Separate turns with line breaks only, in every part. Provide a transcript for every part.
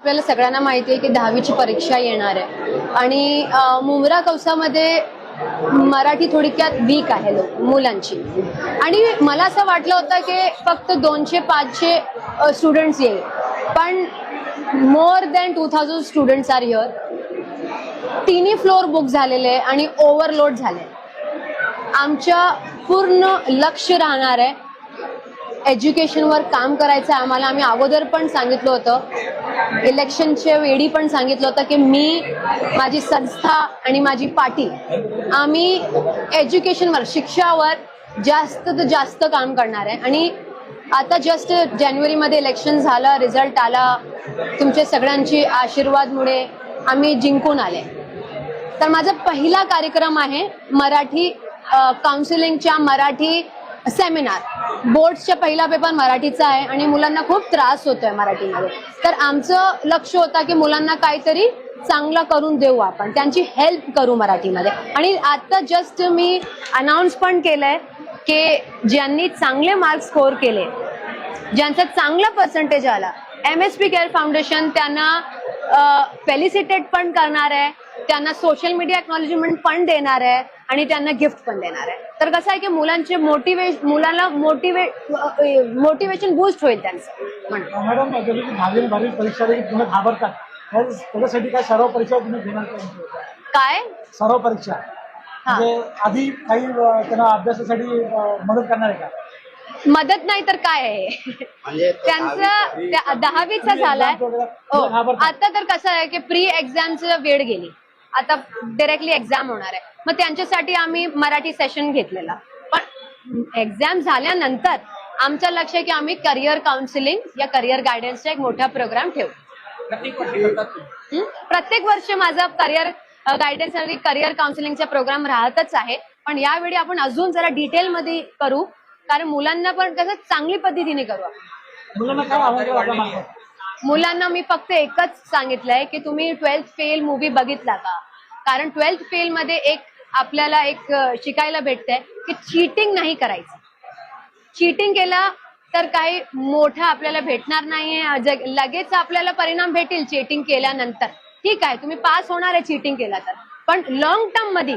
आपल्याला सगळ्यांना माहिती आहे की 10वीची परीक्षा येणार आहे आणि मुंब्रा कौसामध्ये मराठी थोडक्यात वीक आहे मुलांची आणि मला असं वाटलं होतं की फक्त 200-500 स्टुडंट्स येईल, पण more than 2000 students are here. 3 floor book झालेले आणि ओव्हरलोड झाले. आमच्या पूर्ण लक्ष राहणार आहे एज्युकेशनवर काम करायचं आहे आम्हाला. आम्ही अगोदर पण सांगितलं होतं, इलेक्शनच्या वेळी पण सांगितलं होतं की मी, माझी संस्था आणि माझी पार्टी आम्ही एज्युकेशनवर, शिक्षावर जास्त काम करणार आहे. आणि आता जस्ट जानेवारीमध्ये इलेक्शन झालं, रिझल्ट आला, तुमच्या सगळ्यांची आशीर्वादमुळे आम्ही जिंकून आले. तर माझा पहिला कार्यक्रम आहे मराठी काउन्सिलिंगच्या, मराठी सेमिनार. बोर्ड्सचा पहिला पेपर मराठीचा आहे आणि मुलांना खूप त्रास होतोय मराठीमध्ये. तर आमचं लक्ष होतं की मुलांना काहीतरी चांगलं करून देऊ, आपण त्यांची हेल्प करू मराठीमध्ये. आणि आता जस्ट मी अनाऊन्स पण केलंय की ज्यांनी चांगले मार्क्स स्कोर केले, ज्यांचा चांगला पर्सेंटेज आला, MSP केअर फाउंडेशन त्यांना फेलिसिटेट पण करणार आहे, त्यांना सोशल मीडिया एक्नॉलेजमेंट पण देणार आहे आणि त्यांना गिफ्ट पण देणार आहे. तर कसं आहे की मुलांचे मुलांना मोटिवेशन बूस्ट होईल त्यांचं.
मॅडम, 10वी परीक्षा तुम्ही घाबरतात, त्याच्यासाठी काय सराव परीक्षा तुम्ही घेणार
काय?
सराव परीक्षा म्हणजे आधी काही त्यांना अभ्यासासाठी मदत करणार आहे का?
मदत नाही तर काय आहे त्यांचं 10वीचा झालाय. आता तर कसं आहे की प्री एक्झामचं वेळ गेली, आता डायरेक्टली एक्झाम होणार आहे. मग त्यांच्यासाठी आम्ही मराठी सेशन घेतलेला. पण एक्झाम झाल्यानंतर आमचं लक्ष आहे की आम्ही करिअर काउन्सिलिंग या करिअर गायडन्सचा एक मोठा प्रोग्राम ठेवू. प्रत्येक वर्षी माझा करिअर गायडन्स आणि करिअर काउन्सिलिंगचा प्रोग्राम राहतच आहे, पण यावेळी आपण अजून जरा डिटेलमध्ये करू, कारण मुलांना पण कसं चांगली पद्धतीने करू. मुलांना मी फक्त एकच सांगितलंय की तुम्ही 12th फेल मूवी बघितला का? कारण 12th फेल मध्ये एक आपल्याला एक शिकायला भेटतंय की चीटिंग नाही करायचं. चीटिंग केला तर काही मोठं आपल्याला भेटणार नाहीये, लगेच आपल्याला परिणाम भेटेल चीटिंग केल्यानंतर. ठीक आहे, तुम्ही पास होणार आहे चीटिंग केला तर, पण लॉंग टर्म मध्ये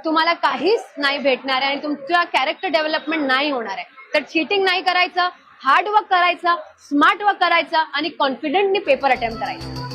तुम्हाला काहीच नाही भेटणार आहे आणि तुमचा कॅरेक्टर डेव्हलपमेंट नाही होणार आहे. तर चीटिंग नाही करायचं, हार्ड वर्क करायचं, स्मार्ट वर्क करायचं आणि कॉन्फिडेंटली पेपर अटेम्प्ट करायचं.